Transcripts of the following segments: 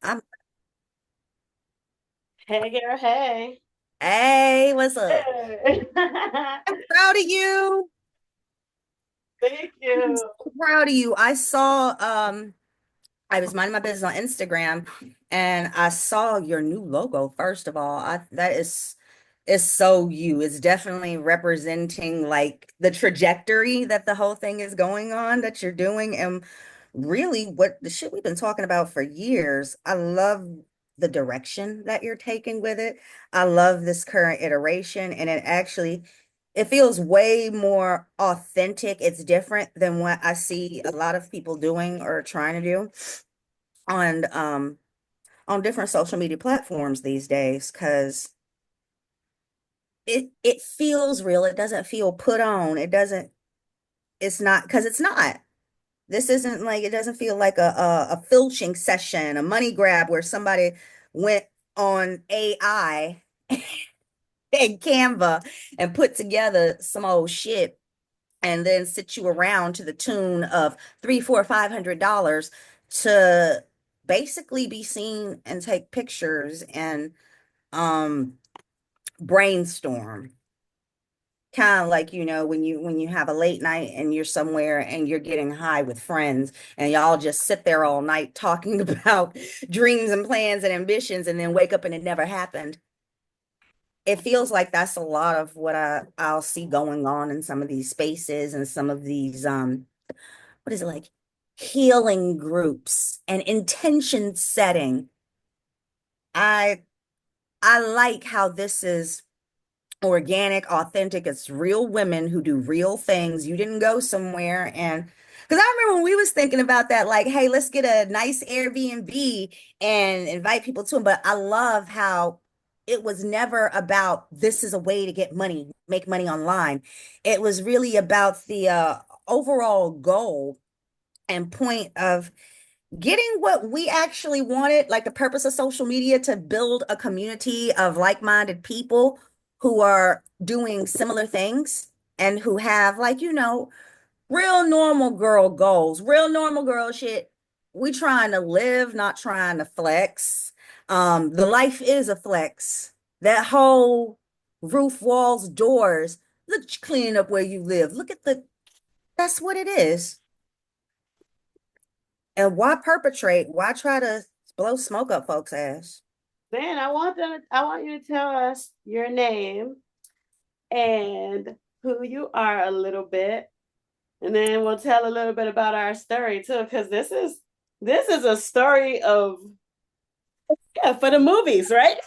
I'm Hey, girl, hey. Hey, what's up? Hey. I'm proud of you. Thank I'm you. so proud of you. I was minding my business on Instagram and I saw your new logo. First of all, that is so you. It's definitely representing like the trajectory that the whole thing is going on that you're doing and really what the shit we've been talking about for years. I love the direction that you're taking with it. I love this current iteration and it feels way more authentic. It's different than what I see a lot of people doing or trying to do on um on different social media platforms these days because it feels real. It doesn't feel put on. It's not because it's not. This isn't like it doesn't feel like a filching session, a money grab where somebody went on AI and Canva and put together some old shit and then sit you around to the tune of three, four, $500 to basically be seen and take pictures and um brainstorm. Kind of like, when you have a late night and you're somewhere and you're getting high with friends and y'all just sit there all night talking about dreams and plans and ambitions and then wake up and it never happened. It feels like that's a lot of what I'll see going on in some of these spaces and some of these what is it like healing groups and intention setting. I I like how this is organic, authentic. It's real women who do real things. You didn't go somewhere and because I remember when we was thinking about that, like, hey, let's get a nice Airbnb and invite people to them. But I love how it was never about this is a way to get money, make money online. It was really about the overall goal and point of getting what we actually wanted, like the purpose of social media to build a community of like-minded people who are doing similar things and who have like, real normal girl goals, real normal girl shit. We trying to live, not trying to flex. The life is a flex. That whole roof, walls, doors. Look, cleaning up where you live. That's what it is. And why perpetrate? Why try to blow smoke up folks' ass? Then I want you to tell us your name and who you are a little bit. And then we'll tell a little bit about our story too, because this is a story of yeah, for the movies, right?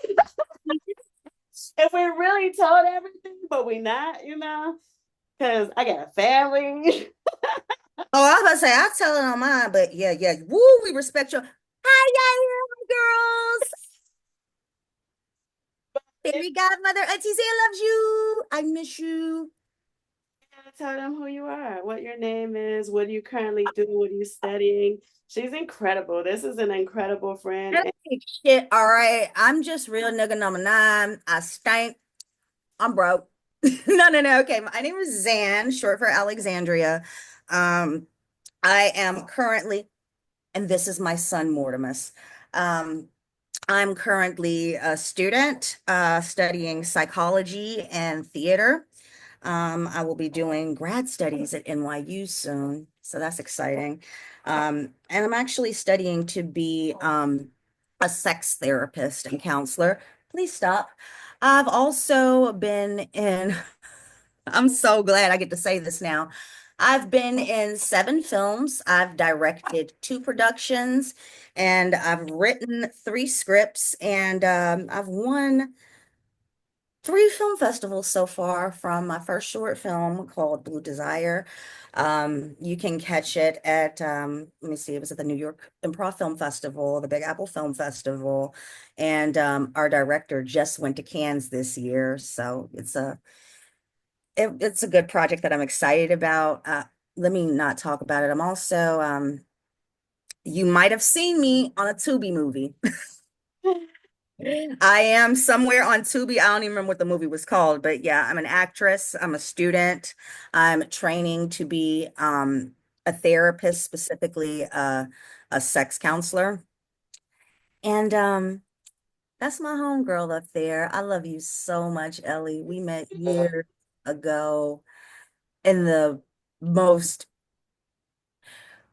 If we really told everything, but we not, because I got a family. Oh, I was about to say, I'll tell it on mine, but yeah, yeah. Woo, we respect your. Hi, yeah, girls. Fairy godmother, Auntie Zia loves you. I miss you. Tell them who you are, what your name is, what do you currently do, what are you studying. She's incredible. This is an incredible friend. And Hey, shit, all right. I'm just real nigga number nine. I stank. I'm broke. No, no, no. Okay, my name is Xan, short for Alexandria. Um, I am currently, and this is my son Mortimus. Um, I'm currently a student studying psychology and theater. I will be doing grad studies at NYU soon, so that's exciting. And I'm actually studying to be a sex therapist and counselor. Please stop. I've also been in, I'm so glad I get to say this now. I've been in seven films. I've directed two productions, and I've written three scripts, and I've won three film festivals so far from my first short film called Blue Desire. You can catch it at, let me see, it was at the New York Improv Film Festival, the Big Apple Film Festival, and our director just went to Cannes this year. So it's a good project that I'm excited about. Let me not talk about it. I'm also, you might have seen me on a Tubi movie. I am somewhere on Tubi. I don't even remember what the movie was called, but yeah, I'm an actress. I'm a student. I'm training to be a therapist, specifically a sex counselor. And that's my homegirl up there. I love you so much, Ellie. We met years ago in the most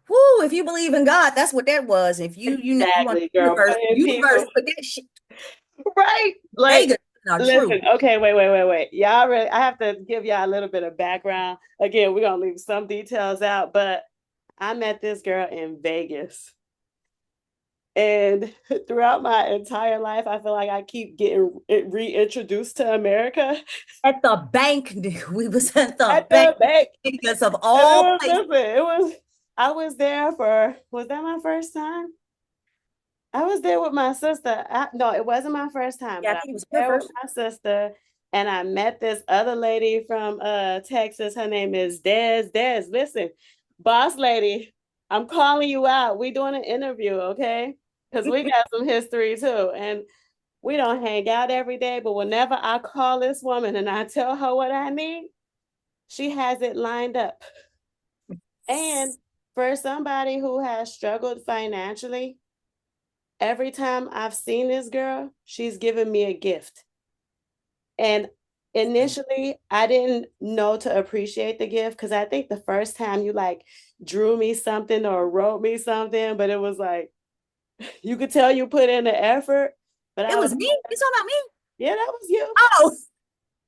whoo, if you believe in God, that's what that was. If you know you want Exactly, the girl. Putting universe people put that shit right. Like, Vegas are listen, true. okay, wait. Y'all really, I have to give y'all a little bit of background. Again, we're gonna leave some details out, but I met this girl in Vegas. And throughout my entire life, I feel like I keep getting reintroduced to America At the bank, we was at the at bank the bank. because of And it all was, places. listen, it was, I was there for, was that my first time? I was there with my sister. No, it wasn't my first time, Yeah, I but I think it was was her there with first. my sister, and I met this other lady from Texas. Her name is Des. Des, listen, boss lady, I'm calling you out. We doing an interview, okay? Because we got some history too, and we don't hang out every day. But whenever I call this woman and I tell her what I need, she has it lined up. And for somebody who has struggled financially, every time I've seen this girl, she's given me a gift. And initially, I didn't know to appreciate the gift because I think the first time you like drew me something or wrote me something, but it was like you could tell you put in the effort. But It I was was me. You talking about me? yeah, that was you. Oh,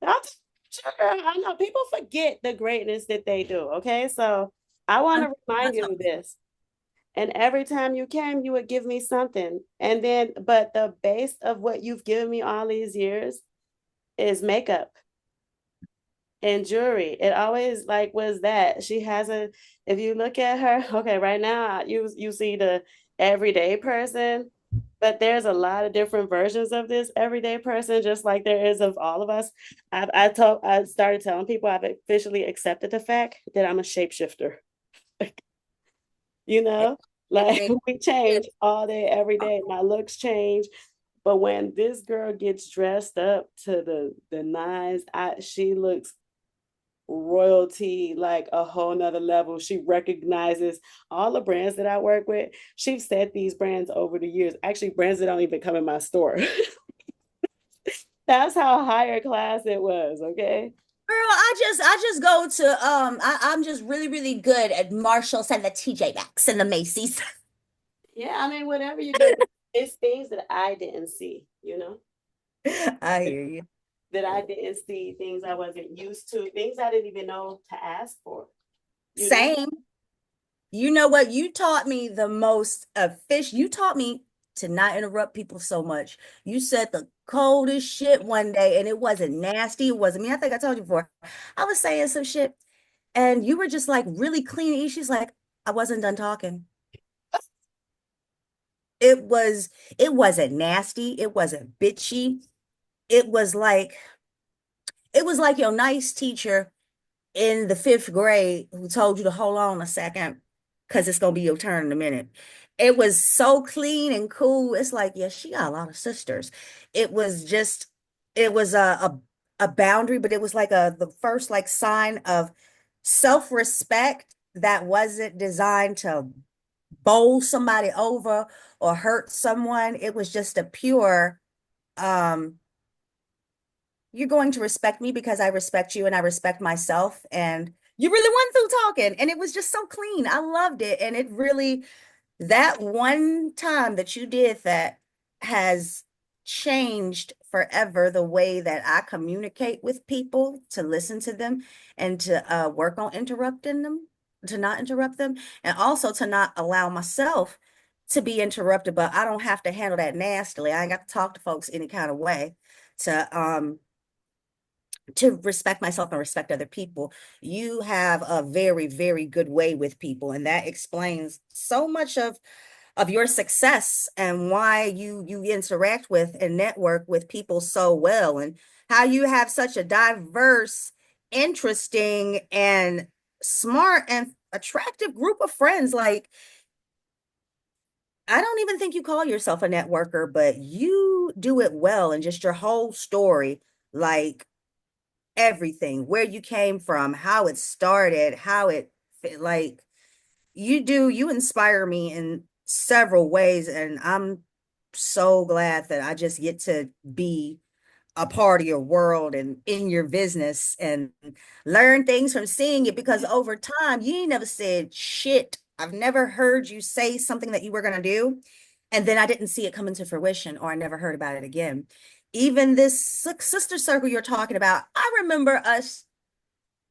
I'll sure, I know people forget the greatness that they do. Okay, so I want I'm to not remind you of talking. this. And every time you came, you would give me something. And then, but the base of what you've given me all these years is makeup and jewelry. It always like was that. She has a, if you look at her, okay, right now you see the everyday person, but there's a lot of different versions of this everyday person, just like there is of all of us. I started telling people I've officially accepted the fact that I'm a shapeshifter. you It, know, it like makes we it, change all day, every day. My looks change. But when this girl gets dressed up to the nines, she looks royalty, like a whole nother level. She recognizes all the brands that I work with. She's said these brands over the years, actually brands that don't even come in my store. That's how higher class it was. Okay. girl, I just go to I'm just really, really good at Marshalls and the TJ Maxx and the Macy's. Yeah, I mean, whatever you do, it's things that I didn't see, I hear you. that I didn't see, things I wasn't used to, things I didn't even know to ask for, you know? Same. You know what? You taught me the most fish. You taught me to not interrupt people so much. You said the coldest shit one day, and it wasn't nasty. It wasn't me. I think I told you before. I was saying some shit, and you were just like really clean. She's like, I wasn't done talking. It was, it wasn't nasty. It wasn't bitchy. It was like, it was like your nice teacher in the fifth grade who told you to hold on a second because it's gonna be your turn in a minute. It was so clean and cool. It's like, yeah, she got a lot of sisters. It was just, it was a boundary, but it was like the first like sign of self-respect that wasn't designed to bowl somebody over or hurt someone. It was just a pure um you're going to respect me because I respect you and I respect myself. And you really went through talking, and it was just so clean. I loved it. And it really, that one time that you did that has changed forever the way that I communicate with people, to listen to them and to work on interrupting them, to not interrupt them, and also to not allow myself to be interrupted. But I don't have to handle that nastily. I ain't got to talk to folks any kind of way to respect myself and respect other people. You have a very, very good way with people, and that explains so much of your success and why you interact with and network with people so well, and how you have such a diverse, interesting, and smart and attractive group of friends. Like, I don't even think you call yourself a networker, but you do it well, and just your whole story, like everything, where you came from, how it started, how it like you inspire me in several ways, and so glad that I just get to be a part of your world and in your business and learn things from seeing it because over time you ain't never said shit. I've never heard you say something that you were gonna do, and then I didn't see it come into fruition or I never heard about it again. Even this sister circle you're talking about, I remember us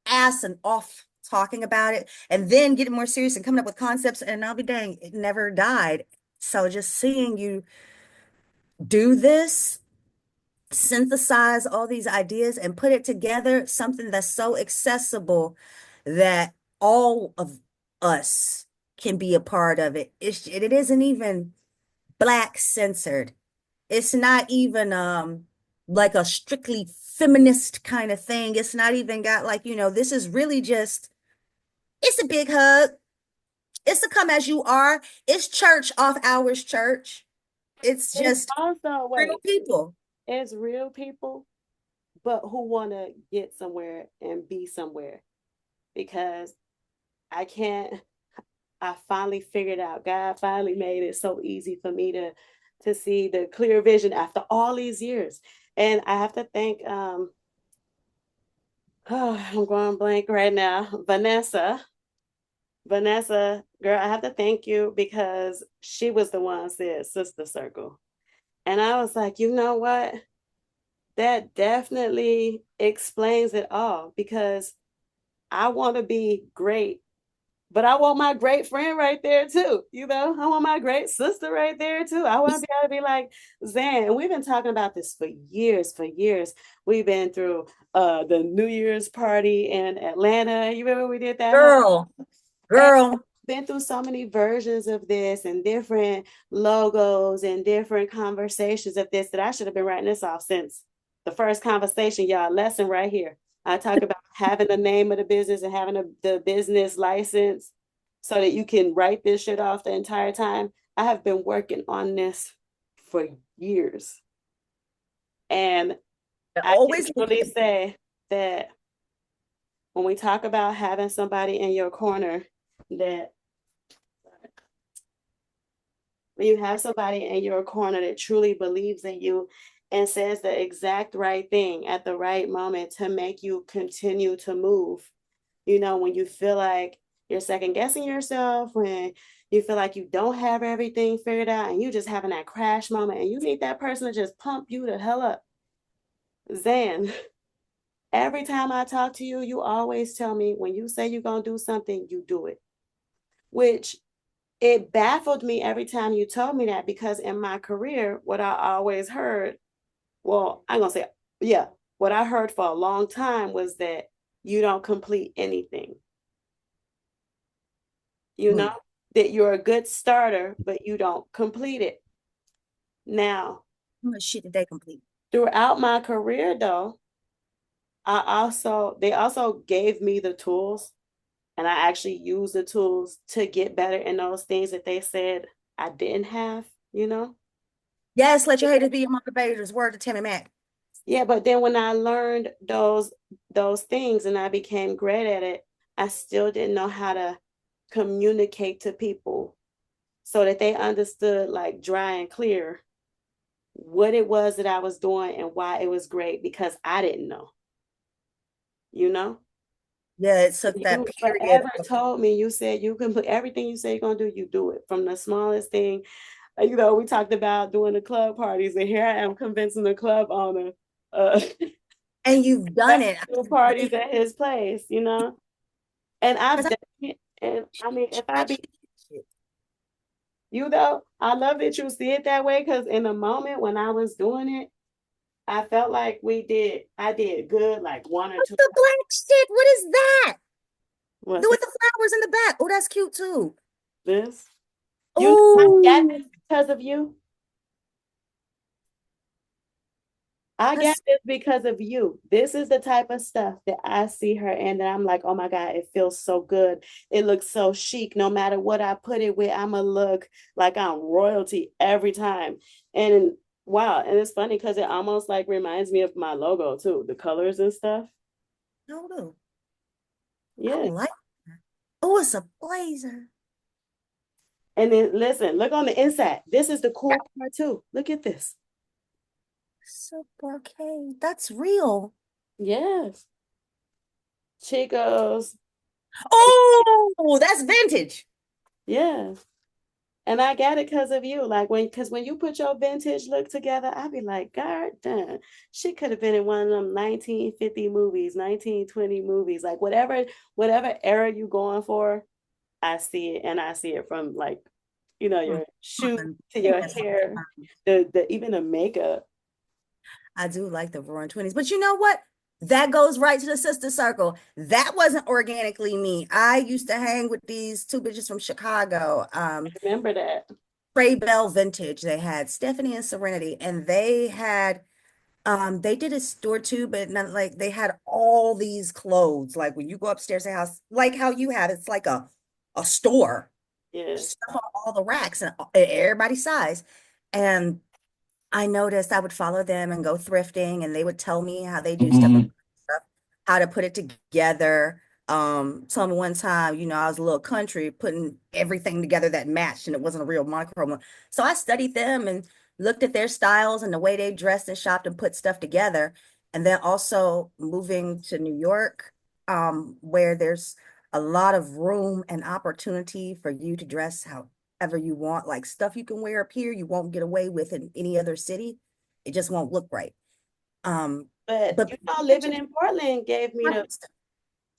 ass and off talking about it and then getting more serious and coming up with concepts, and I'll be dang, it never died. So just seeing you do this, synthesize all these ideas and put it together, something that's so accessible that all of us can be a part of it. It isn't even black censored. It's not even like a strictly feminist kind of thing. It's not even got like, this is really just it's a big hug. It's a come as you are. It's church off hours church. It's It's just also, real wait, people. it's real people, but who want to get somewhere and be somewhere. Because I can't, I finally figured out, God finally made it so easy for me to see the clear vision after all these years. And I have to thank oh, I'm going blank right now. Vanessa, girl, I have to thank you because she was the one who said sister circle. And I was like, you know what? That definitely explains it all because I want to be great, but I want my great friend right there too. You know, I want my great sister right there too. I want to be able to be like Xan. And we've been talking about this for years, for years. We've been through the New Year's party in Atlanta. You remember we did that whole Girl, and girl. been through so many versions of this and different logos and different conversations of this that I should have been writing this off since the first conversation, y'all. Lesson right here. I talk about having the name of the business and having the business license so that you can write this shit off the entire time. I have been working on this for years. And I can Always truly say that when we talk about having somebody in your corner, that when you have somebody in your corner that truly believes in you and says the exact right thing at the right moment to make you continue to move, when you feel like you're second guessing yourself, when you feel like you don't have everything figured out and you just having that crash moment and you need that person to just pump you the hell up. Xan, every time I talk to you, you always tell me when you say you're going to do something, you do it, which it baffled me every time you told me that because in my career, what I always heard, well, I'm going to say, yeah, what I heard for a long time was that you don't complete anything, you know, mm, that you're a good starter, but you don't complete it. Now, how much shit did they complete? throughout my career, though, they also gave me the tools and I actually used the tools to get better in those things that they said I didn't have. Yes, let your haters be your motivators. Word to Timmy Mac. Yeah, but then when I learned those things and I became great at it, I still didn't know how to communicate to people so that they understood like dry and clear what it was that I was doing and why it was great because I didn't know, you know? Yeah, it took that You period forever of told me, you said you can put everything you say you're gonna do, you do it. From the smallest thing. We talked about doing the club parties, and here I am convincing the club owner uh and you've done it. parties at his place. And I've Because done it. And I mean, if I I, be I love that you see it that way because in the moment when I was doing it, I felt like I did good like one or what's two. the black shit? What is that? What's With that? the flowers in the back. Oh, that's cute too. This? I got Oh, this because of you. I got that's this because of you. This is the type of stuff that I see her in that I'm like, oh my God, it feels so good. It looks so chic. No matter what I put it with, I'm going to look like I'm royalty every time. And wow. And it's funny because it almost like reminds me of my logo too, the colors and stuff. no, no. I Yeah. like that. Oh, it's a blazer. And then listen, look on the inside. This is the cool part too. Look at this. Super okay. That's real. Yes. Chico's. Oh, that's vintage. Yes. And I got it because of you. Like because when you put your vintage look together, I be like, God damn, she could have been in one of them 1950 movies, 1920 movies, like whatever era you going for, I see it. And I see it from like, Hmm. your shoes to your hair, the even the makeup. I do like the Roaring Twenties, but you know what? That goes right to the sister circle. That wasn't organically me. I used to hang with these two bitches from Chicago. Remember that. Trey Bell Vintage. They had Stephanie and Serenity, and they did a store too, but not like they had all these clothes. Like when you go upstairs to the house, like how you have, it's like a store, Yeah. stuff on all the racks and everybody's size. And I noticed I would follow them and go thrifting, and they would tell me how they do stuff, how to put it together. Told me one time, I was a little country putting everything together that matched, and it wasn't a real monochrome one. So I studied them and looked at their styles and the way they dressed and shopped and put stuff together. And then also moving to New York, where there's a lot of room and opportunity for you to dress however you want, like stuff you can wear up here, you won't get away with in any other city. It just won't look right. Um, But but living in Portland gave me the oh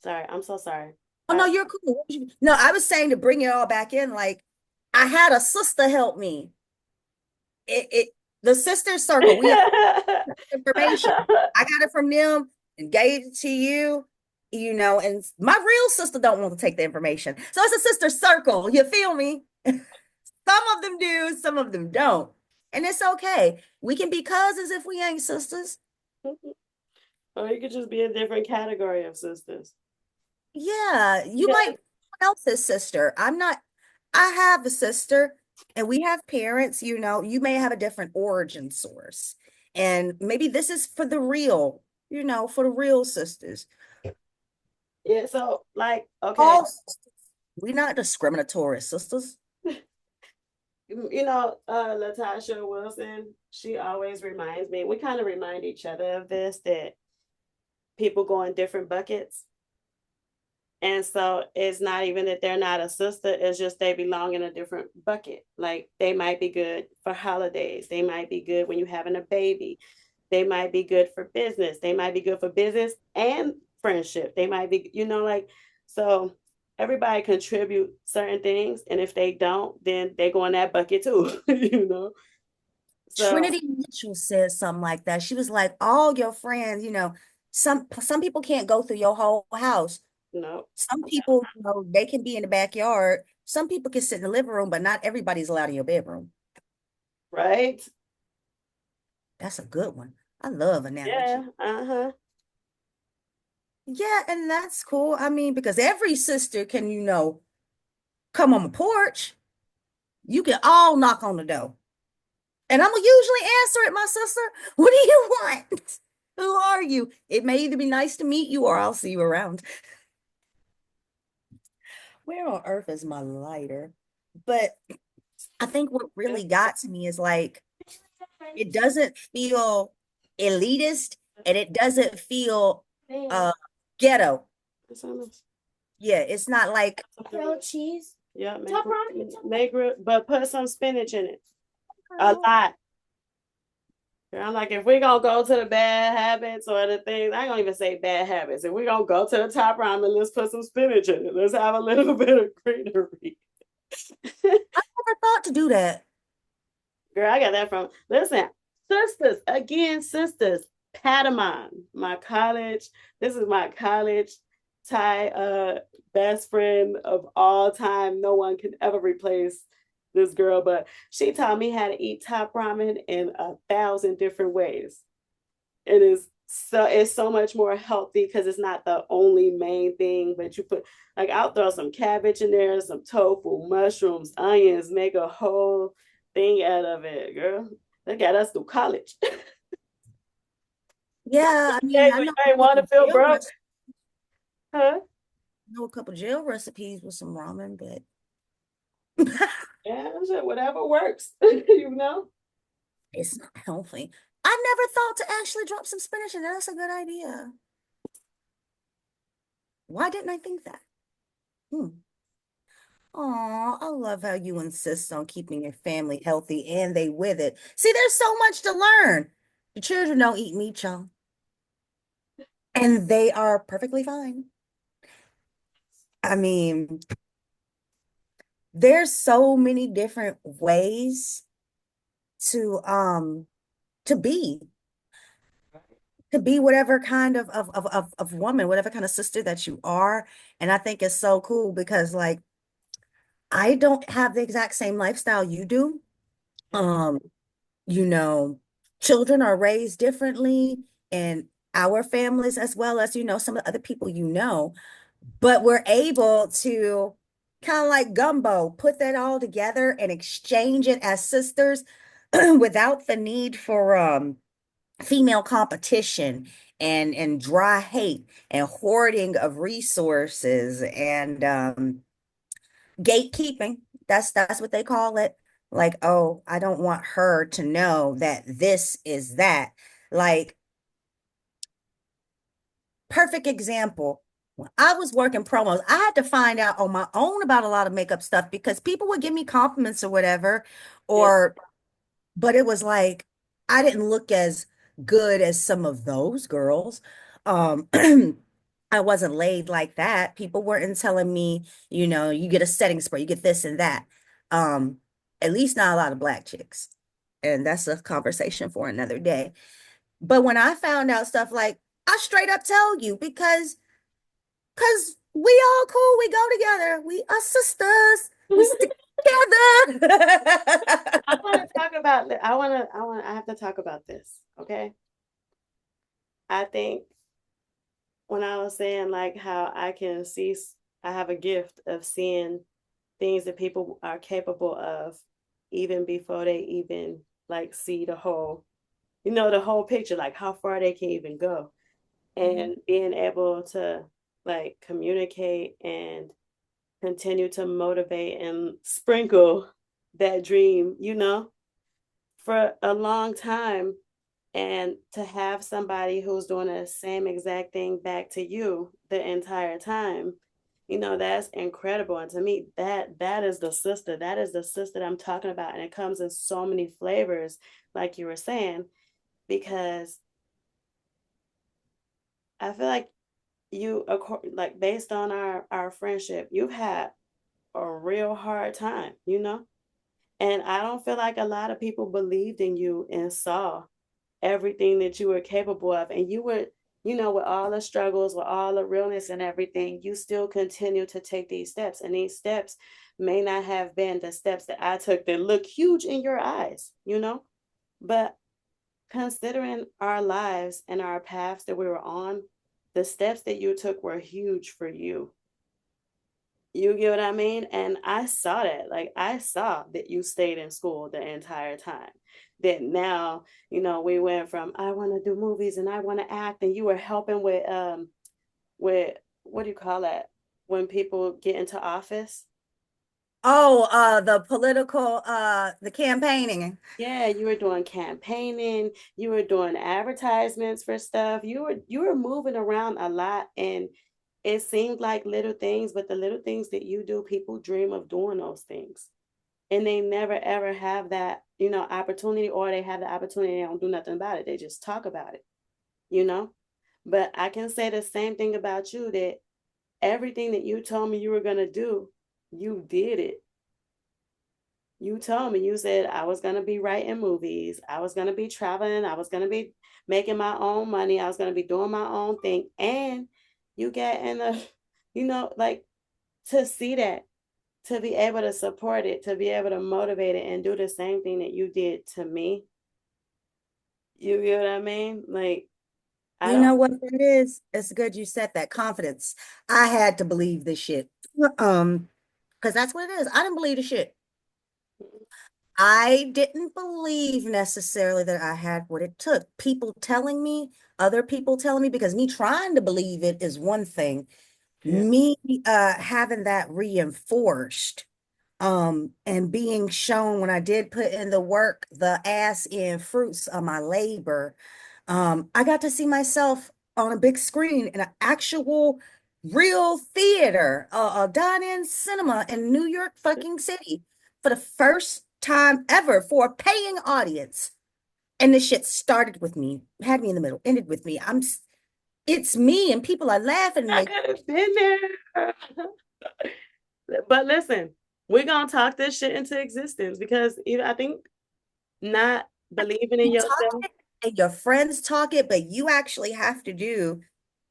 sorry, I'm so sorry. no, you're cool. No, I was saying to bring it all back in, like I had a sister help me. It the sister circle, we have information. I got it from them and gave it to you, and my real sister don't want to take the information. So it's a sister circle. You feel me? Some of them do, some of them don't. And it's okay. We can be cousins if we ain't sisters. Or you could just be a different category of sisters. Yeah, you Yeah. might be someone else's sister. I'm not, I have a sister and we have parents, you may have a different origin source. And maybe this is for the real, for the real sisters. Yeah. So like, okay, All sisters. We're not discriminatory sisters. Latasha Wilson, she always reminds me, we kind of remind each other of this, that people go in different buckets. And so it's not even that they're not a sister, it's just they belong in a different bucket. Like they might be good for holidays, they might be good when you're having a baby, they might be good for business, they might be good for business and friendship. They might be, like, so everybody contribute certain things. And if they don't, then they go in that bucket too, So Trinity Mitchell said something like that. She was like, all your friends, some people can't go through your whole house. no, Some people, they can be in the backyard. Some people can sit in the living room, but not everybody's allowed in your bedroom. right? That's a good one. I love Yeah, analogy. uh-huh. Yeah, and that's cool. I mean, because every sister can, come on the porch. You can all knock on the door. And I'm gonna usually answer it, my sister. What do you want? Who are you? It may either be nice to meet you or I'll see you around. Where on earth is my lighter? But I think what really got to me is like it doesn't feel elitist and it doesn't feel uh ghetto. Yeah, it's not like Grilled cheese. Yeah, but put some spinach in it. A lot. I'm like, if we're gonna go to the bad habits or the things, I don't even say bad habits. If we're gonna go to the top ramen, let's put some spinach in it. Let's have a little bit of greenery. I never thought to do that. Girl, I got that from, listen, sisters, again, sisters, Patamon, my college, this is my college Thai best friend of all time. No one can ever replace this girl, but she taught me how to eat top ramen in 1,000 different ways. It's so much more healthy because it's not the only main thing, but you put, like, I'll throw some cabbage in there, some tofu, mushrooms, onions, make a whole thing out of it, girl. They got us through college. Yeah, I mean, Days when you ain't want to feel broke, huh? know a couple jail recipes with some ramen, but Yeah, shit, whatever works, you know? It's not healthy. I never thought to actually drop some spinach in there. That's a good idea. Why didn't I think that? Hmm. Oh, I love how you insist on keeping your family healthy and they with it. See, there's so much to learn. The children don't eat meat, y'all, and they are perfectly fine. I mean, there's so many different ways to um to be to be whatever kind of woman, whatever kind of sister that you are. And I think it's so cool because like I don't have the exact same lifestyle you do. Yeah. Um, you know, children are raised differently in our families as well as, some of the other people but we're able to kind of like gumbo, put that all together and exchange it as sisters without the need for female competition and dry hate and hoarding of resources and gatekeeping. That's what they call it. Like, oh, I don't want her to know that this is that. Like, perfect example. When I was working promos, I had to find out on my own about a lot of makeup stuff because people would give me compliments or whatever, Yeah. or but it was like I didn't look as good as some of those girls. Um, I wasn't laid like that. People weren't telling me, you get a setting spray, you get this and that. Um, at least not a lot of black chicks. And that's a conversation for another day. But when I found out stuff like, I straight up tell you because we all cool, we go together, we are sisters, we stick together. I want to talk about, I have to talk about this, okay? I think when I was saying like how I can see, I have a gift of seeing things that people are capable of even before they even like see the whole, the whole picture, like how far they can even go. And being able to like communicate and continue to motivate and sprinkle that dream, for a long time. And to have somebody who's doing the same exact thing back to you the entire time, that's incredible. And to me, that is the sister. That is the sister that I'm talking about. And it comes in so many flavors, like you were saying, because I feel like like based on our friendship, you've had a real hard time, and I don't feel like a lot of people believed in you and saw everything that you were capable of. And you were, with all the struggles, with all the realness and everything, you still continue to take these steps. And these steps may not have been the steps that I took that look huge in your eyes, but considering our lives and our paths that we were on, the steps that you took were huge for you. You get what I mean? And I saw that. Like I saw that you stayed in school the entire time. That now, we went from I want to do movies and I want to act, and you were helping with what do you call that? When people get into office. Oh, the campaigning. Yeah, you were doing campaigning, you were doing advertisements for stuff. You were moving around a lot, and it seemed like little things, but the little things that you do, people dream of doing those things. And they never ever have that, opportunity, or they have the opportunity, they don't do nothing about it. They just talk about it, you know? But I can say the same thing about you, that everything that you told me you were gonna do, you did it. You told me, you said I was going to be writing movies, I was going to be traveling, I was going to be making my own money, I was going to be doing my own thing. And you get in the, like, to see that, to be able to support it, to be able to motivate it and do the same thing that you did to me. You get what I mean? Like, I You don't. know what that is? It's good you said that confidence. I had to believe this shit. Because that's what it is. I didn't believe the shit. I didn't believe necessarily that I had what it took. People telling me, other people telling me, because me trying to believe it is one thing. Yeah. Me having that reinforced. And being shown when I did put in the work, the ass in fruits of my labor, I got to see myself on a big screen in an actual real theater, a dine-in cinema in New York fucking City for the first time ever for a paying audience. And this shit started with me, had me in the middle, ended with me. It's me, and people are laughing and I they could have been there. But listen, we're gonna talk this shit into existence because even I think not believing in you talk yourself. it and your friends talk it, but you actually have to do.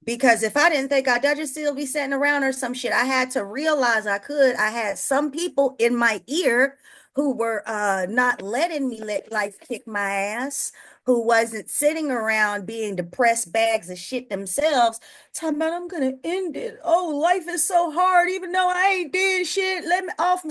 Because if I didn't think I'd just still be sitting around or some shit, I had to realize I could. I had some people in my ear who were not letting me let life kick my ass, who wasn't sitting around being depressed bags of shit themselves, talking about I'm gonna end it. Oh, life is so hard, even though I ain't did shit. Let me off.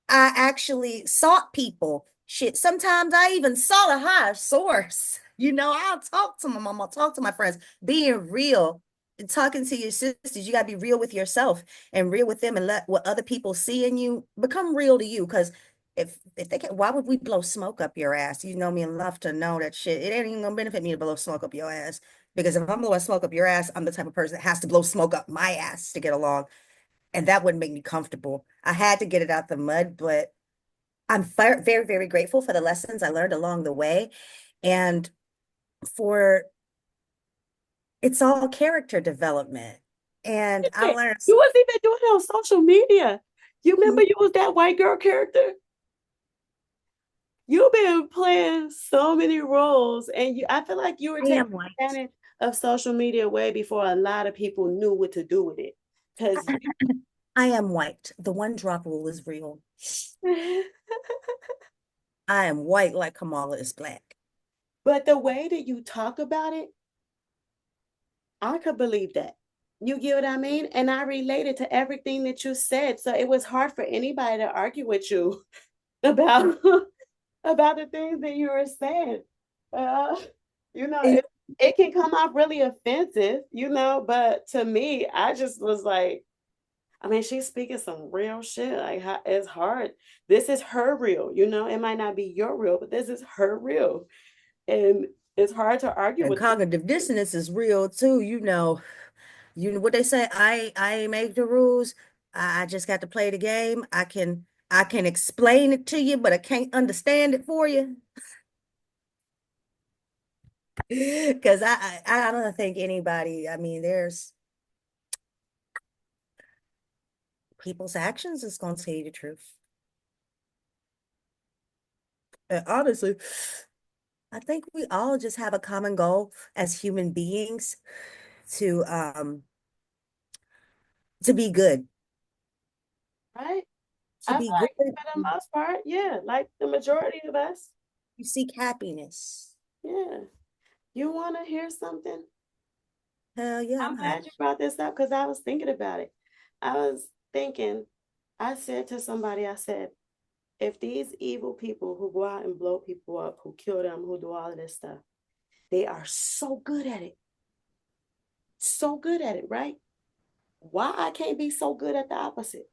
I actually sought people. Shit, sometimes I even sought a higher source. I'll talk to my mom, I'll talk to my friends, being real and talking to your sisters. You got to be real with yourself and real with them and let what other people see in you become real to you. Because if they can, why would we blow smoke up your ass? You know me enough to know that shit. It ain't even gonna benefit me to blow smoke up your ass. Because if I'm blowing smoke up your ass, I'm the type of person that has to blow smoke up my ass to get along. And that wouldn't make me comfortable. I had to get it out the mud, but I'm very, very grateful for the lessons I learned along the way. And for it's all character development. And I learned You wasn't even doing it on social media. You remember you was that white girl character? You've been playing so many roles, and I feel like you were I taking am white. advantage of social media way before a lot of people knew what to do with it. Because I am white. The one drop rule is real. I am white like Kamala is black. but the way that you talk about it, I could believe that. You get what I mean? And I related to everything that you said. So it was hard for anybody to argue with you about about the things that you were saying. Uh, It- it can come off really offensive, but to me, I just was like, I mean, she's speaking some real shit. Like, it's hard. This is her real, it might not be your real, but this is her real. And it's hard to argue and with it. cognitive dissonance is real too. You know what they say, I ain't make the rules. I just got to play the game. I can explain it to you, but I can't understand it for you. Because I don't think anybody, I mean, there's people's actions is going to tell you the truth. And honestly, I think we all just have a common goal as human beings to be good, Right? to I feel be good. like for the most part, yeah, like the majority of us, You seek happiness. yeah. You want to hear something? Hell yeah, I'm I'm glad happy. you brought this up because I was thinking about it. I was thinking, I said to somebody, I said, if these evil people who go out and blow people up, who kill them, who do all of this stuff, they are so good at it, so good at it, right? Why I can't be so good at the opposite?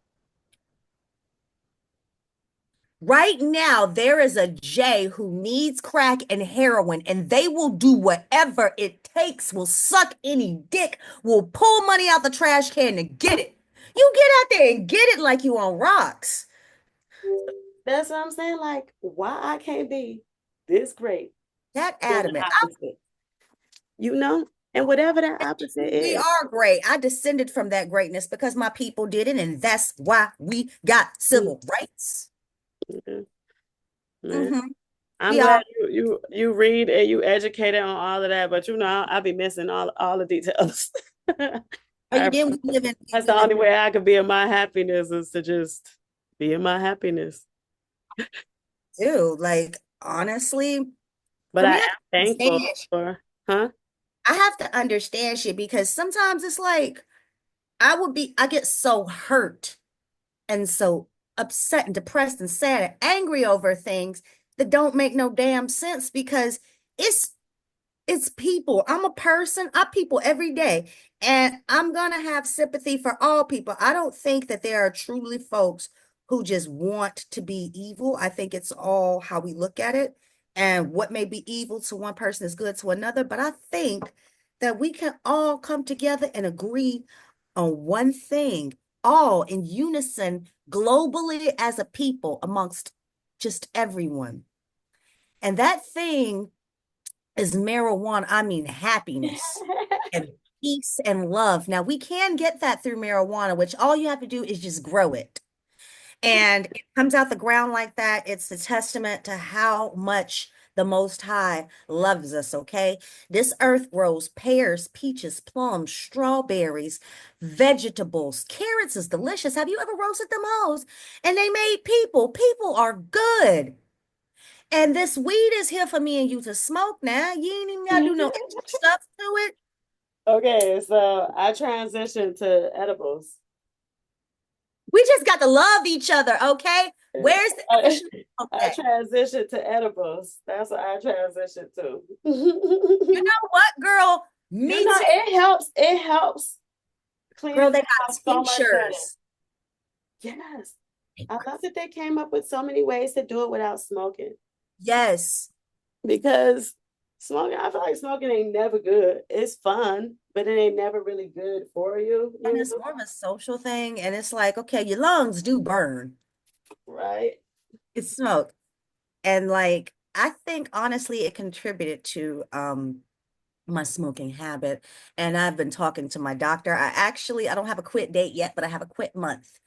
Right now, there is a Jay who needs crack and heroin, and they will do whatever it takes, will suck any dick, will pull money out the trash can to get it. You get out there and get it like you on rocks. That's what I'm saying. Like, why I can't be this great That doing the adamant. opposite, And whatever that opposite We is. are great. I descended from that greatness because my people did it, and that's why we got Mm, civil rights. mm, man. Hmm. I'm We glad all you read and you educated on all of that, but I'll be missing all the details. I, again, we live in that's the only way I could be in my happiness is to just be in my happiness. too. Like honestly, But for I me, am thankful for, huh? I have to understand shit because sometimes it's like I get so hurt and so upset and depressed and sad and angry over things that don't make no damn sense because it's it's people. I'm a person. I people every day. And I'm gonna have sympathy for all people. I don't think that there are truly folks who just want to be evil. I think it's all how we look at it. And what may be evil to one person is good to another. But I think that we can all come together and agree on one thing, all in unison, globally as a people, amongst just everyone. And that thing is marijuana. I mean, happiness and peace and love. Now, we can get that through marijuana, which all you have to do is just grow it. And it comes out the ground like that. It's a testament to how much the Most High loves us, okay? This earth grows pears, peaches, plums, strawberries, vegetables. Carrots is delicious. Have you ever roasted them hoes? And they made people. People are good. And this weed is here for me and you to smoke now. You ain't even gotta do no extra stuff to it. Okay, so I transitioned to edibles. We just got to love each other, okay? Where's the I, extra smoke I at? transitioned to edibles. That's what I transitioned to. You know what, girl? Me too. It helps. It helps Girl, cleaning they the got house so much better. tinctures. Yes. I love that they came up with so many ways to do it without smoking. Yes. Because smoking, I feel like smoking ain't never good. It's fun, but it ain't never really good for you, And you it's know? more of a social thing. And it's like, okay, your lungs do burn. Right? It's smoke. And like, I think honestly, it contributed to my smoking habit. And I've been talking to my doctor. I don't have a quit date yet, but I have a quit month.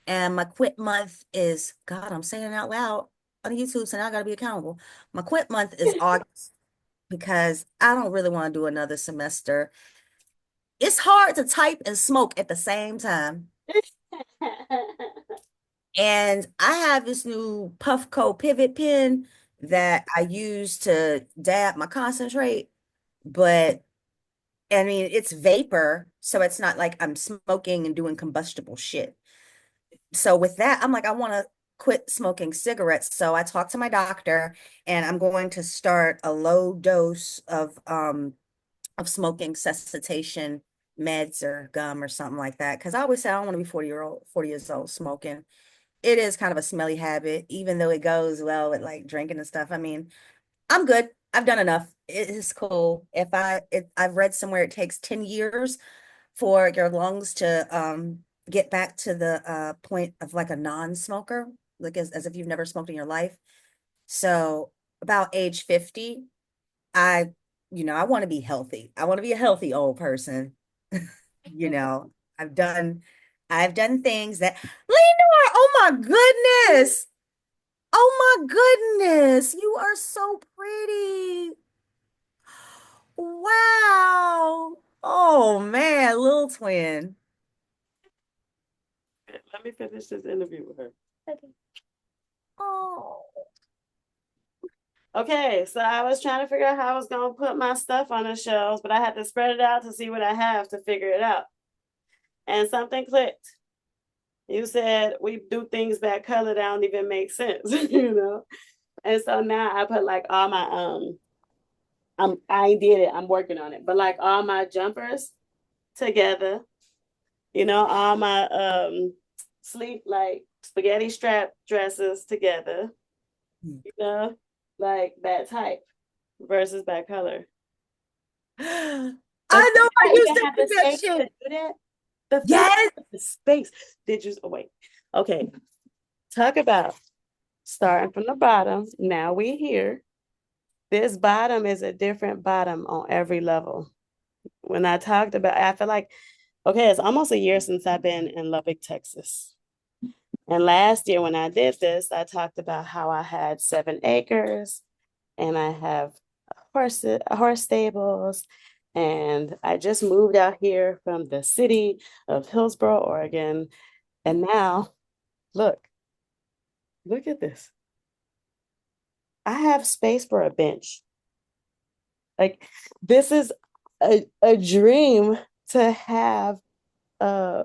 And my quit month is, God, I'm saying it out loud on YouTube, so now I gotta be accountable. My quit month is August because I don't really want to do another semester. It's hard to type and smoke at the same time. And I have this new Puffco pivot pen that I use to dab my concentrate, but I mean, it's vapor, so it's not like I'm smoking and doing combustible shit. So with that, I'm like, I want to quit smoking cigarettes. So I talked to my doctor and I'm going to start a low dose of smoking cessation meds or gum or something like that. Because I always say I don't want to be 40 years old smoking. It is kind of a smelly habit, even though it goes well with like drinking and stuff. I mean, I'm good. I've done enough. It is cool. I've read somewhere it takes 10 years for your lungs to get back to the point of like a non-smoker, like as if you've never smoked in your life. So about age 50, I, I want to be healthy. I want to be a healthy old person. You know, I've done I've done things that Lenore, oh my goodness. Oh my goodness. You are so pretty. Wow. Oh man, little twin. Let me finish this interview with her. Okay. Oh. Okay, so I was trying to figure out how I was going to put my stuff on the shelves, but I had to spread it out to see what I have to figure it out. And something clicked. You said we do things that color that don't even make sense, you know? And so now I put like all my I did it, I'm working on it, but like all my jumpers together, all my sleep like spaghetti strap dresses together, you know, like that type versus that color. I The know fact I that I used even to have do the that space to shit. do that, the fact Yes. that the space, did you, oh, wait, okay, talk about starting from the bottom. Now we here. This bottom is a different bottom on every level. When I talked about, I feel like, okay, it's almost a year since I've been in Lubbock, Texas. And last year when I did this, I talked about how I had 7 acres and I have horse stables. And I just moved out here from the city of Hillsboro, Oregon. And now, look, look at this. I have space for a bench. Like, this is a dream to have a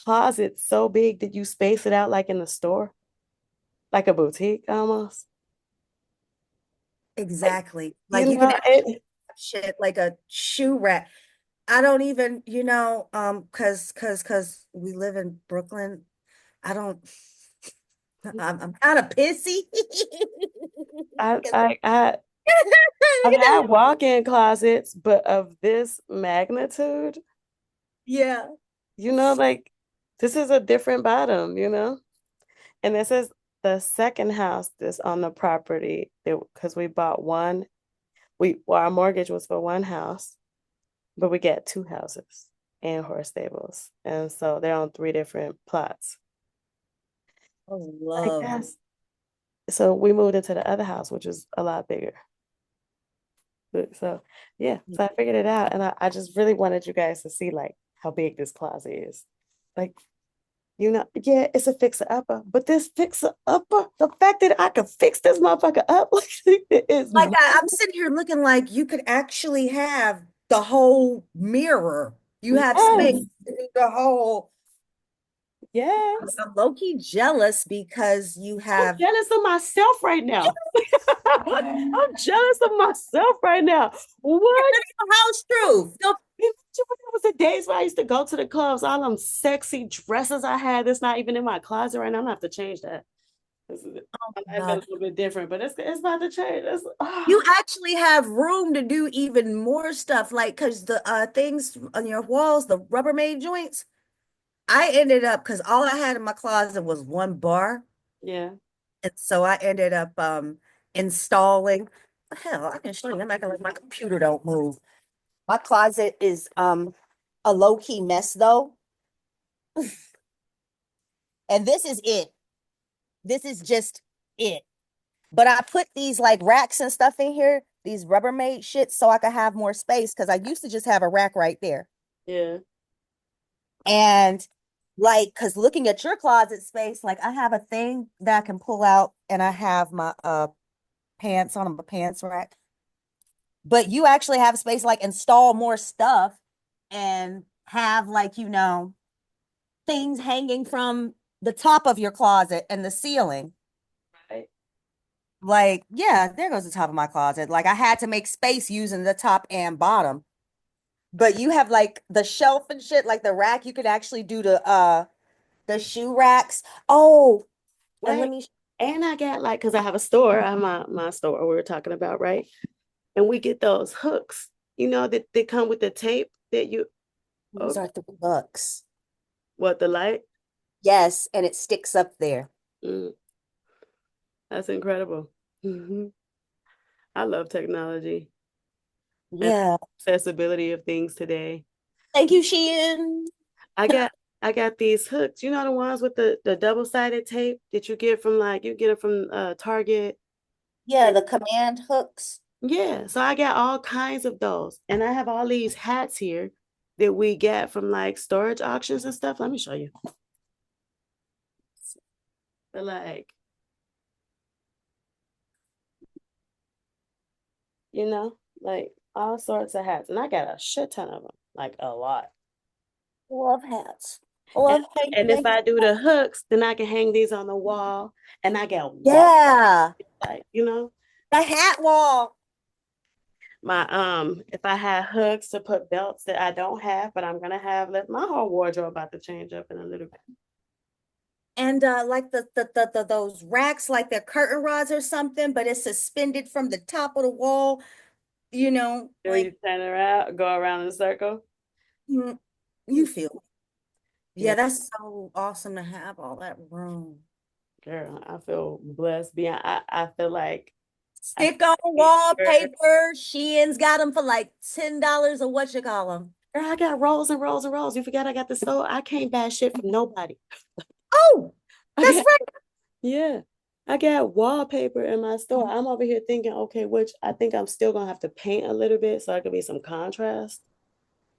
closet so big that you space it out like in the store, like a boutique almost. Like, Exactly. Like you can actually shit like a shoe rack. I don't even, cause we live in Brooklyn. I don't. I'm kind of pissy. I Look I I I've at had that. walk-in closets, but of this magnitude, Yeah. like this is a different bottom, And this is the second house that's on the property because we bought one. Our mortgage was for one house, but we get two houses and horse stables. And so they're on three different plots. Oh, I love. guess. So we moved into the other house, which is a lot bigger. So yeah, so I figured it out. And I just really wanted you guys to see like how big this closet is. Like, yeah, it's a fixer upper, but this fixer upper, the fact that I could fix this motherfucker up, like it is Like I'm sitting here looking like you could actually have the whole mirror. You have space yes, to do the whole. yes. I'm low-key jealous because you I'm have jealous of myself right now. I'm jealous of myself right now. What? house truth. No, Remember when it was the days where I used to go to the clubs, all them sexy dresses I had that's not even in my closet right now. I'm gonna have to change that. My life got a God. little bit different, but it's about to change. You actually have room to do even more stuff, like because the things on your walls, the Rubbermaid joints. I ended up because all I had in my closet was one bar. Yeah, And so I ended up installing. Hell, I can show you. I'm acting like my computer don't move. My closet is a low-key mess though. And this is it. This is just it. But I put these like racks and stuff in here, these Rubbermaid shits, so I could have more space because I used to just have a rack right there. yeah, And like, because looking at your closet space, like I have a thing that I can pull out and I have my pants on my pants rack. But you actually have space like install more stuff and have like, things hanging from the top of your closet and the ceiling. right. Like, yeah, there goes the top of my closet. Like I had to make space using the top and bottom. But you have like the shelf and shit, like the rack, you could actually do the shoe racks. Oh, and let Wait, me and I got like, because I have a store, I have my store we were talking about, right? And we get those hooks, that they come with the tape that those oh, are $3. what, the light? Yes, and it sticks up there. Mm, that's incredible. Hmm. I love technology and Yeah. accessibility of things today. Thank you, Shein. I got I got these hooks. You know the ones with the double-sided tape that you get it from Target. Yeah, the command hooks. Yeah, so I got all kinds of those. And I have all these hats here that we get from like storage auctions and stuff. Let me show you. They're like all sorts of hats. And I got a shit ton of them, like a lot. Love hats. And, Love and if hanging. I do the hooks, then I can hang these on the wall and I got wall, Yeah, like. the hat wall. My if I had hooks to put belts that I don't have, but I'm gonna have, let my whole wardrobe about to change up in a little bit. And like the those racks, like they're curtain rods or something, but it's suspended from the top of the wall, Then you like turn around, go around in a circle. mm, you feel. Yeah, Yeah, that's so awesome to have all that room. girl, I feel blessed. Beyond, I feel like I Stick on can wallpaper. Shein's got them for like $10 or what you call them. girl, I got rolls and rolls and rolls. You forgot I got the store. I can't buy shit from nobody. Oh, I that's got right. yeah. I got wallpaper in my store. I'm over here thinking, okay, which I think I'm still gonna have to paint a little bit so I can be some contrast.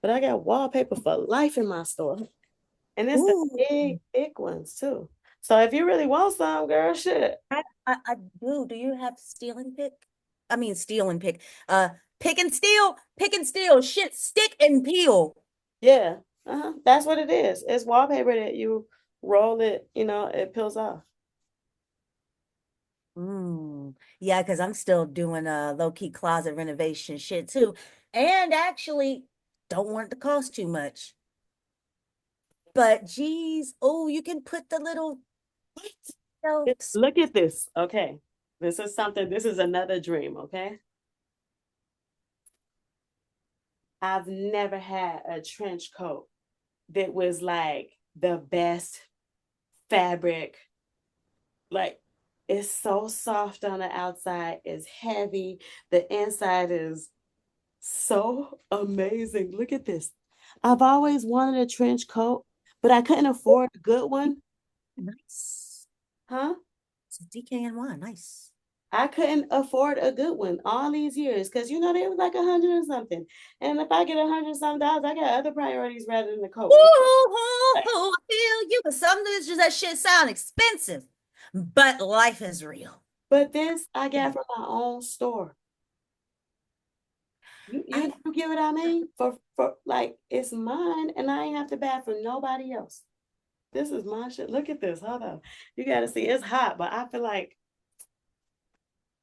But I got wallpaper for life in my store. And it's the Ooh, big, big ones too. So if you really want some, girl, shit. I do. Do you have steel and pick? I mean, steel and pick. Pick and steal, pick and steal. Shit, stick and peel. Yeah. That's what it is. It's wallpaper that you roll it, it peels off. Yeah, because I'm still doing low-key closet renovation shit too. And actually don't want it to cost too much. But geez, oh, you can put the little what? jokes. Look at this. Okay. This is something, this is another dream. Okay. I've never had a trench coat that was like the best fabric. Like, it's so soft on the outside, it's heavy. The inside is so amazing. Look at this. I've always wanted a trench coat, but I couldn't afford a good one. Nice. Huh? It's a DKNY. Nice. I couldn't afford a good one all these years because you know they was like 100 or something. And if I get 100 some dollars, I got other priorities rather than the coat. Ooh, I feel you. But some of just that shit sound expensive, but life is real. But this I got from my own store. You I you you get what I mean? For like it's mine and I ain't have to buy from nobody else. This is my shit. Look at this. Hold on. You gotta see it's hot, but I feel like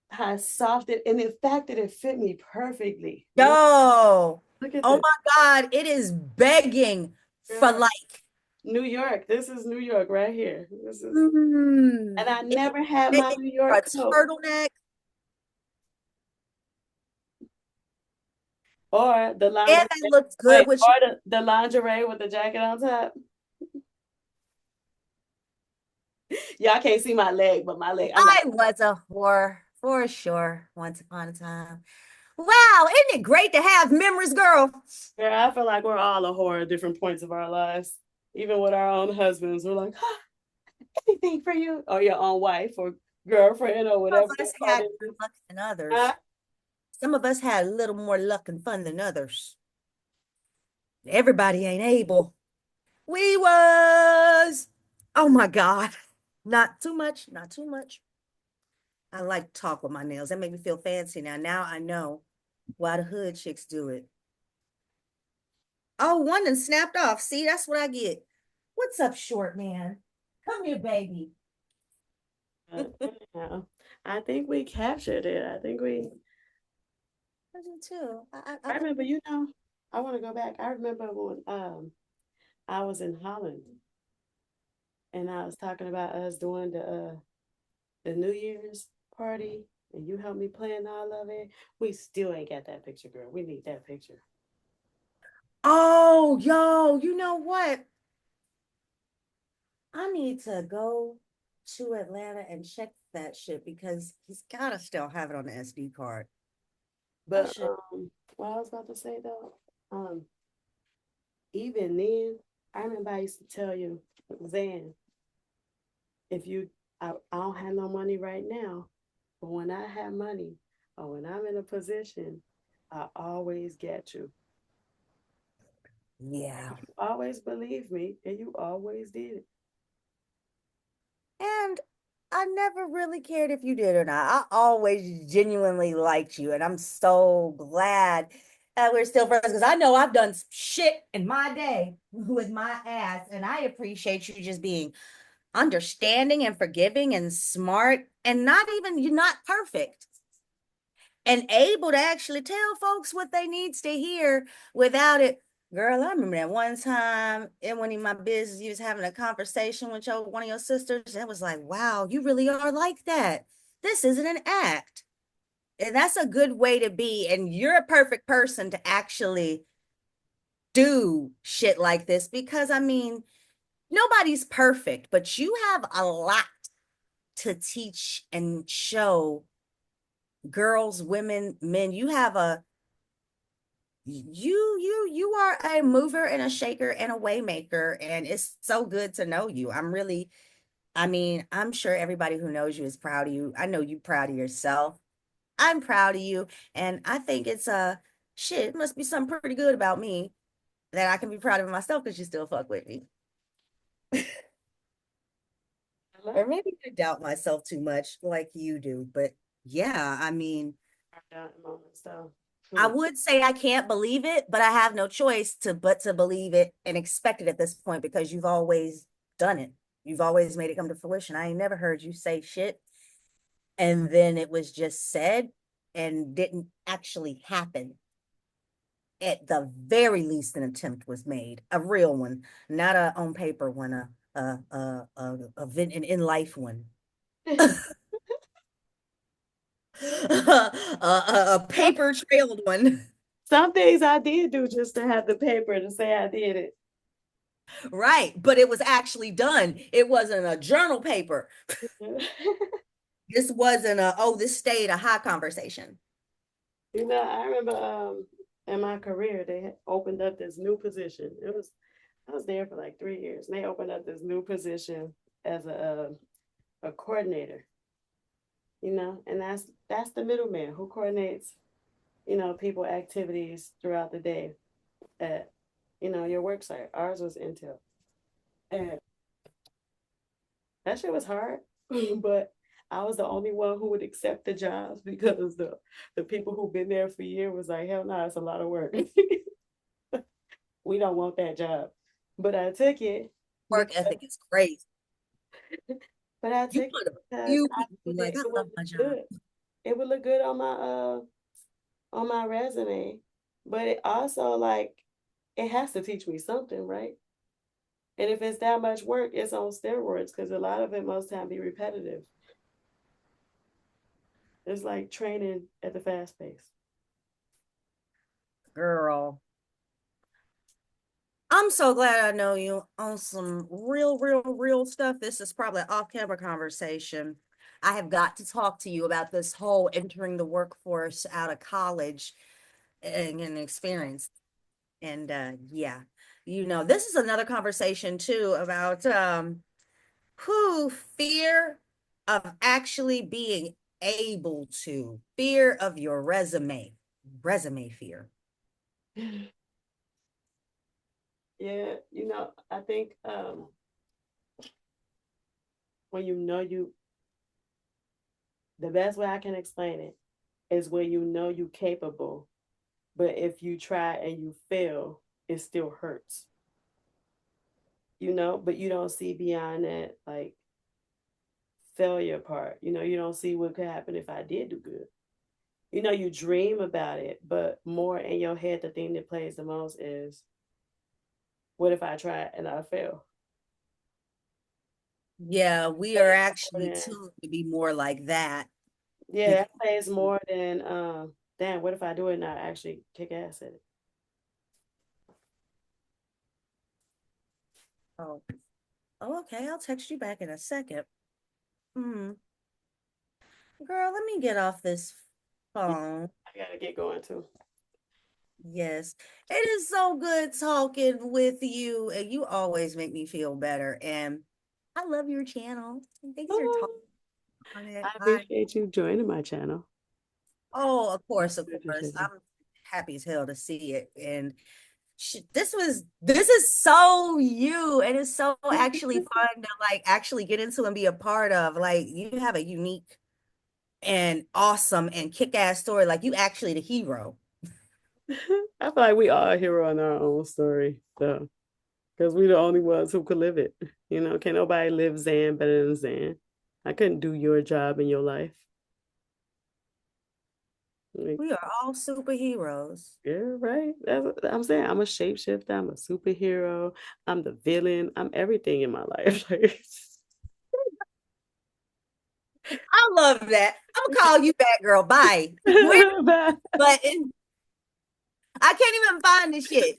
how soft it and the fact that it fit me perfectly. Yo, Look at oh this. my God, it is begging for Girl, like, New York. This is New York right here. This is mm, and I it is never had my begging New for a York coat. turtleneck, Or the and lingerie. it looks Wait, good with you. or the lingerie with the jacket on top. Y'all can't see my leg, but my leg, I'm like, I was a whore for sure once upon a time. Wow, isn't it great to have memories, girl? girl, I feel like we're all a whore at different points of our lives. Even with our own husbands, we're like, huh, anything for you, or your own wife or girlfriend or Some whatever of the us fuck had it more is. luck than others. Huh? Some of us had a little more luck and fun than others. Everybody ain't able. We was. Oh my God. Not too much, not too much. I like to talk with my nails. That make me feel fancy now. Now I know why the hood chicks do it. Oh, one done snapped off. See, that's what I get. What's up, short man? Come here, baby. But anyhow, I think we captured it. I think we. I do too. I remember, I want to go back. I remember when I was in Holland and I was talking about us doing the New Year's party, and you helped me plan all of it. We still ain't got that picture, girl. We need that picture. Oh, yo, you know what? I need to go to Atlanta and check that shit because he's gotta still have it on the SD card. I But should. what I was about to say though, even then, I remember I used to tell you, Xan, if you, I don't have no money right now, but when I have money or when I'm in a position, I always get you. Yeah. You always believe me, and you always did it. And I never really cared if you did or not. I always genuinely liked you, and I'm so glad that we're still friends because I know I've done some shit in my day with my ass, and I appreciate you just being understanding and forgiving and smart and not even you're not perfect and able to actually tell folks what they needs to hear without it. Girl, I remember that one time in one of my business, you was having a conversation with one of your sisters, and it was like, wow, you really are like that. This isn't an act. And that's a good way to be. And you're a perfect person to actually do shit like this because I mean, nobody's perfect, but you have a lot to teach and show girls, women, men. You have a you are a mover and a shaker and a waymaker, and it's so good to know you. I mean, I'm sure everybody who knows you is proud of you. I know you proud of yourself. I'm proud of you, and I think it's a shit. It must be something pretty good about me that I can be proud of myself because you still fuck with me. I love Or maybe I doubt myself too much like you do, but yeah, I mean, that moment. So, I would say I can't believe it, but I have no choice to believe it and expect it at this point because you've always done it. You've always made it come to fruition. I ain't never heard you say shit and then it was just said and didn't actually happen. At the very least, an attempt was made, a real one, not a on paper one, an in life one. A paper trailed one. Some things I did do just to have the paper to say I did it. Right, but it was actually done. It wasn't a journal paper. This wasn't a, oh, this stayed a high conversation. I remember in my career they had opened up this new position. It was I was there for like 3 years, and they opened up this new position as a coordinator. And that's the middleman who coordinates people activities throughout the day at your work site. Ours was Intel, and that shit was hard, but I was the only one who would accept the jobs because the people who've been there for years was like, hell no, it's a lot of work. We don't want that job. But I took it Work because ethic is crazy. but I You took it put a because few I people knew be that like, I it would love look my job. good. It would look good on my resume. But it also like it has to teach me something, right? And if it's that much work, it's on steroids because a lot of it most time be repetitive. It's like training at the fast pace. Girl, I'm so glad I know you on some real, real, real stuff. This is probably an off-camera conversation. I have got to talk to you about this whole entering the workforce out of college and an experience. And yeah, this is another conversation too about who fear of actually being able to, fear of your resume fear. Yeah, I think when the best way I can explain it is when you capable, but if you try and you fail, it still hurts, but you don't see beyond that like failure part. You don't see what could happen if I did do good. You dream about it, but more in your head, the thing that plays the most is what if I try and I fail? Yeah, we are actually tuned to be more like that Yeah, because that plays more than damn, what if I do it and I actually kick ass at it? oh, oh, okay, I'll text you back in a second. Hmm. Girl, let me get off this Yeah, phone. I gotta get going too. Yes, it is so good talking with you, and you always make me feel better. And I love your channel. Thanks for talking Oh, on it. I I appreciate you joining my channel. Oh, of course, of I course. appreciate you. I'm happy as hell to see it. And this is so you, and it's so actually fun to like actually get into and be a part of. Like you have a unique and awesome and kick-ass story. Like you actually the hero. I feel like we are a hero in our own story, though, because we're the only ones who could live it. Can't nobody live Xan better than Xan. I couldn't do your job in your life. Like, We are all superheroes. yeah, right. That's what I'm saying. I'm a shapeshifter. I'm a superhero. I'm the villain. I'm everything in my life. I love that. I'm gonna call you back, girl. Bye. Where? But But I can't even find the shit.